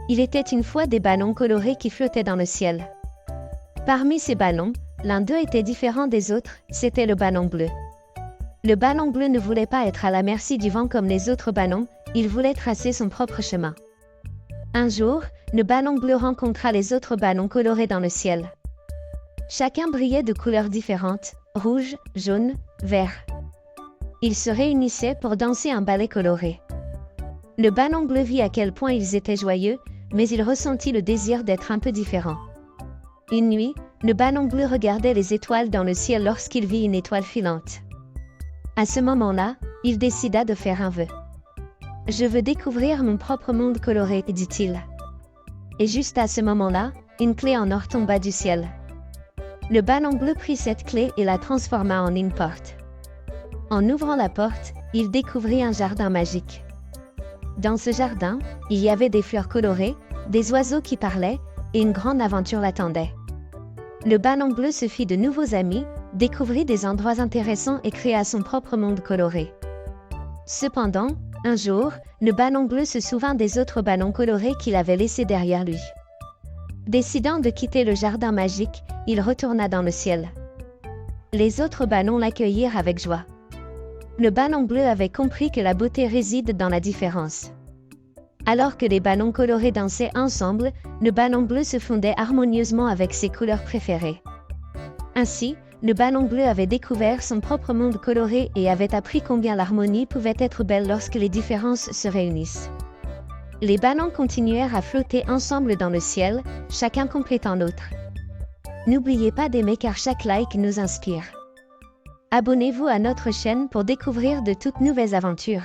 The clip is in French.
Il était une fois des ballons colorés qui flottaient dans le ciel. Parmi ces ballons, l'un d'eux était différent des autres, c'était le ballon bleu. Le ballon bleu ne voulait pas être à la merci du vent comme les autres ballons, il voulait tracer son propre chemin. Un jour, le ballon bleu rencontra les autres ballons colorés dans le ciel. Chacun brillait de couleurs différentes, rouge, jaune, vert. Ils se réunissaient pour danser un ballet coloré. Le ballon bleu vit à quel point ils étaient joyeux, mais il ressentit le désir d'être un peu différent. Une nuit, le ballon bleu regardait les étoiles dans le ciel lorsqu'il vit une étoile filante. À ce moment-là, il décida de faire un vœu. « Je veux découvrir mon propre monde coloré », dit-il. Et juste à ce moment-là, une clé en or tomba du ciel. Le ballon bleu prit cette clé et la transforma en une porte. En ouvrant la porte, il découvrit un jardin magique. Dans ce jardin, il y avait des fleurs colorées, des oiseaux qui parlaient, et une grande aventure l'attendait. Le ballon bleu se fit de nouveaux amis, découvrit des endroits intéressants et créa son propre monde coloré. Cependant, un jour, le ballon bleu se souvint des autres ballons colorés qu'il avait laissés derrière lui. Décidant de quitter le jardin magique, il retourna dans le ciel. Les autres ballons l'accueillirent avec joie. Le ballon bleu avait compris que la beauté réside dans la différence. Alors que les ballons colorés dansaient ensemble, le ballon bleu se fondait harmonieusement avec ses couleurs préférées. Ainsi, le ballon bleu avait découvert son propre monde coloré et avait appris combien l'harmonie pouvait être belle lorsque les différences se réunissent. Les ballons continuèrent à flotter ensemble dans le ciel, chacun complétant l'autre. N'oubliez pas d'aimer car chaque like nous inspire. Abonnez-vous à notre chaîne pour découvrir de toutes nouvelles aventures.